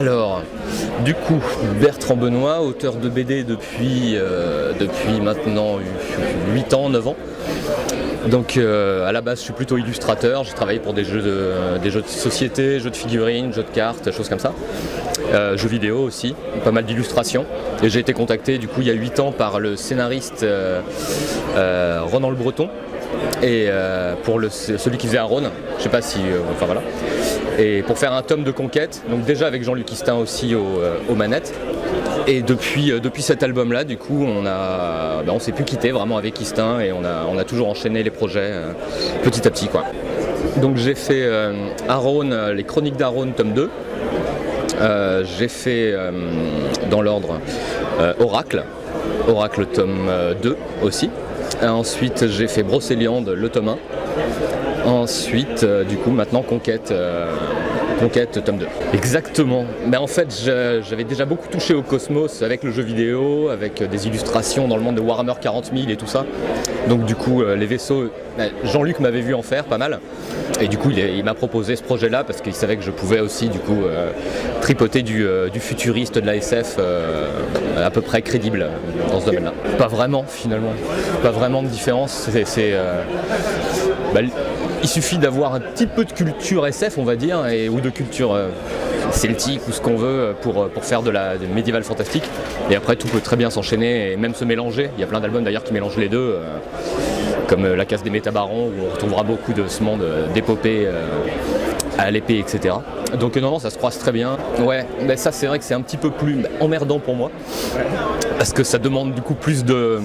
Alors, du coup, Bertrand Benoît, auteur de BD depuis maintenant 8 ans, 9 ans. Donc à la base je suis plutôt illustrateur, j'ai travaillé pour des jeux de société, jeux de figurines, jeux de cartes, choses comme ça. Jeux vidéo aussi, pas mal d'illustrations. Et j'ai été contacté du coup il y a 8 ans par le scénariste Ronan Le Breton. Et pour celui qui faisait Aaron, je sais pas si... enfin voilà. Et pour faire un tome de Conquête, donc déjà avec Jean-Luc Istin aussi aux manettes. Et depuis cet album-là, du coup, on s'est plus quitté vraiment avec Istin et on a toujours enchaîné les projets petit à petit, quoi. Donc j'ai fait Aaron, les Chroniques d'Aaron, tome 2. J'ai fait dans l'ordre Oracle, tome 2 aussi. Ensuite j'ai fait Brocéliande, le tome 1. Ensuite, du coup, maintenant Conquête, tome 2. Exactement. Mais en fait, j'avais déjà beaucoup touché au cosmos avec le jeu vidéo, avec des illustrations dans le monde de Warhammer 40 000 et tout ça. Donc du coup, les vaisseaux, Jean-Luc m'avait vu en faire pas mal. Et du coup, il m'a proposé ce projet-là parce qu'il savait que je pouvais aussi, du coup, tripoter du futuriste de la SF à peu près crédible dans ce domaine-là. Pas vraiment, finalement. Pas vraiment de différence. Il suffit d'avoir un petit peu de culture SF, on va dire, ou de culture celtique ou ce qu'on veut pour faire de médiéval fantastique. Et après, tout peut très bien s'enchaîner et même se mélanger. Il y a plein d'albums d'ailleurs qui mélangent les deux, comme La Casse des Métabarons, où on retrouvera beaucoup de ce monde d'épopées à l'épée, etc. Donc non, ça se croise très bien. Ouais, mais ça c'est vrai que c'est un petit peu plus emmerdant pour moi, parce que ça demande du coup plus de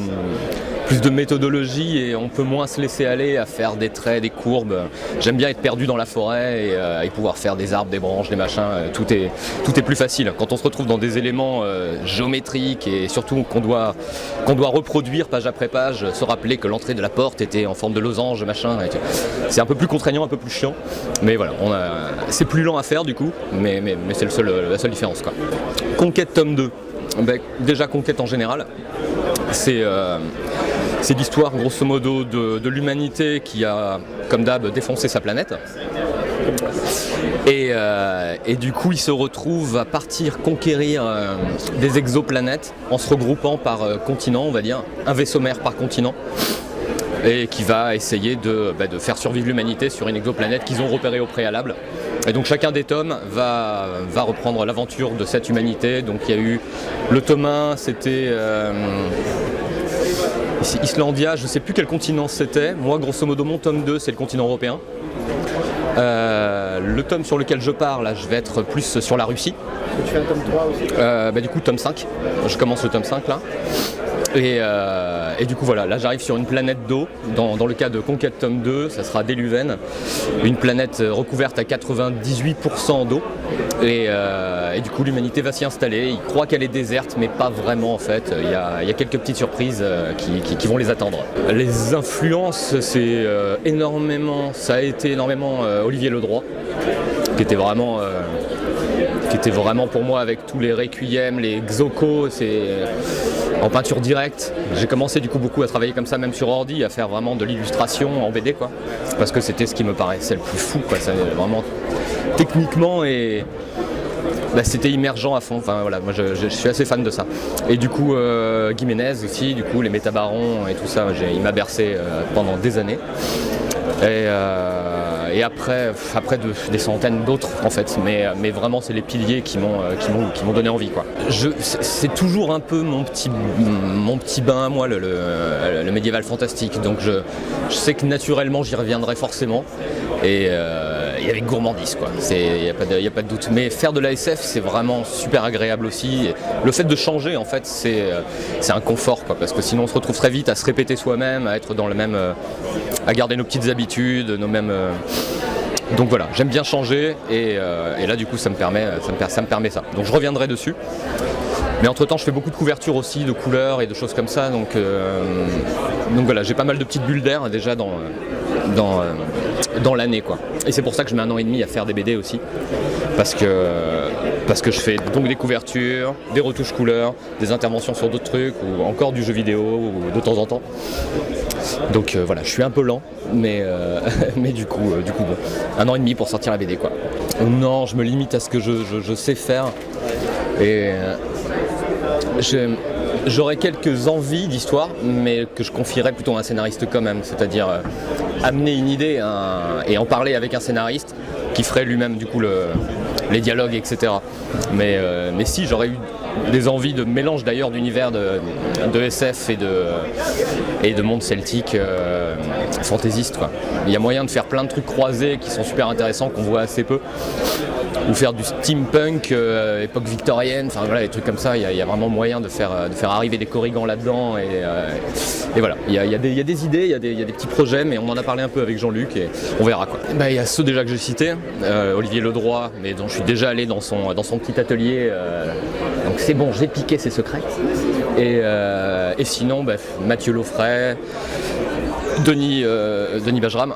méthodologie et on peut moins se laisser aller à faire des traits, des courbes. J'aime bien être perdu dans la forêt et pouvoir faire des arbres, des branches, des machins. Tout est plus facile. Quand on se retrouve dans des éléments géométriques et surtout qu'on doit reproduire page après page, se rappeler que l'entrée de la porte était en forme de losange, machin. C'est un peu plus contraignant, un peu plus chiant. Mais voilà, c'est plus lent à faire du coup, mais c'est la seule différence, quoi. Conquête tome 2. Déjà Conquête en général. C'est l'histoire grosso modo de l'humanité qui a, comme d'hab, défoncé sa planète. Et du coup, il se retrouve à partir conquérir des exoplanètes en se regroupant par continent, on va dire, un vaisseau mère par continent. Et qui va essayer de faire survivre l'humanité sur une exoplanète qu'ils ont repérée au préalable. Et donc chacun des tomes va reprendre l'aventure de cette humanité. Donc il y a eu le tome 1, c'était Islandia, je ne sais plus quel continent c'était. Moi, grosso modo, mon tome 2, c'est le continent européen. Le tome sur lequel je pars, là, je vais être plus sur la Russie. Tu fais un tome 3 aussi Du coup, tome 5. Je commence le tome 5, là. Et du coup voilà, là j'arrive sur une planète d'eau, dans le cas de Conquête tome 2, ça sera Déluven, une planète recouverte à 98% d'eau, et du coup l'humanité va s'y installer, ils croient qu'elle est déserte mais pas vraiment en fait, il y a quelques petites surprises qui vont les attendre. Les influences, ça a été énormément Olivier Ledroit, qui était vraiment pour moi avec tous les requiem, les Xoko, en peinture directe. J'ai commencé du coup beaucoup à travailler comme ça, même sur ordi, à faire vraiment de l'illustration en BD, quoi. Parce que c'était ce qui me paraissait le plus fou, quoi. Ça, vraiment techniquement et c'était immergent à fond. Enfin voilà, moi je suis assez fan de ça. Et du coup Guiménez aussi, du coup les Métabarons et tout ça, il m'a bercé pendant des années. Et après des centaines d'autres en fait, mais vraiment c'est les piliers qui m'ont donné envie, quoi. C'est toujours un peu mon petit bain à moi, le médiéval fantastique, donc je sais que naturellement j'y reviendrai forcément, et avec gourmandise, quoi. Il y a pas de doute. Mais faire de la SF, c'est vraiment super agréable aussi. Et le fait de changer, en fait, c'est un confort, quoi, parce que sinon on se retrouve très vite à se répéter soi-même, à être dans le même, à garder nos petites habitudes, nos mêmes. Donc voilà, j'aime bien changer et là du coup ça me permet ça. Donc je reviendrai dessus. Mais entre temps je fais beaucoup de couvertures aussi, de couleurs et de choses comme ça. Donc voilà, j'ai pas mal de petites bulles d'air déjà dans l'année, quoi. Et c'est pour ça que je mets 1 an et demi à faire des BD aussi, parce que je fais donc des couvertures, des retouches couleurs, des interventions sur d'autres trucs, ou encore du jeu vidéo ou de temps en temps. Donc voilà, je suis un peu lent, mais du coup bon, 1 an et demi pour sortir la BD, quoi. Non, je me limite à ce que je sais faire, et j'aurais quelques envies d'histoire, mais que je confierais plutôt à un scénariste quand même, c'est-à-dire amener une idée et en parler avec un scénariste qui ferait lui-même du coup les dialogues, etc. Mais si, j'aurais eu des envies de mélange d'ailleurs d'univers de SF et de monde celtique fantaisiste, quoi. Il y a moyen de faire plein de trucs croisés qui sont super intéressants, qu'on voit assez peu, ou faire du steampunk époque victorienne, enfin voilà, des trucs comme ça. Il y a vraiment moyen de faire arriver des corrigans là-dedans, et voilà, il y a des idées, il y a des petits projets, mais on en a parlé un peu avec Jean-Luc et on verra, quoi. Il y a ceux déjà que j'ai cités, Olivier Ledroit, mais dont je suis déjà allé dans son petit atelier, donc c'est bon, j'ai piqué ses secrets. Et sinon, Mathieu Laufray, Denis Bajram.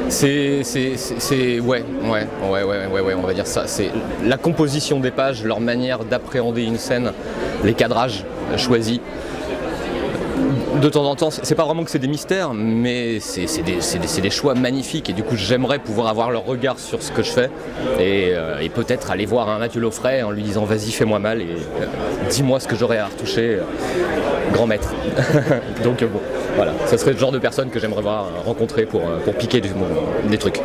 Ouais, on va dire ça. C'est la composition des pages, leur manière d'appréhender une scène, les cadrages choisis. De temps en temps, c'est pas vraiment que c'est des mystères, mais c'est des choix magnifiques, et du coup j'aimerais pouvoir avoir leur regard sur ce que je fais, et peut-être aller voir un Mathieu Laufray en lui disant vas-y, fais-moi mal et dis-moi ce que j'aurais à retoucher, grand maître. Donc bon, voilà, ça serait le genre de personne que j'aimerais rencontrer pour piquer des trucs.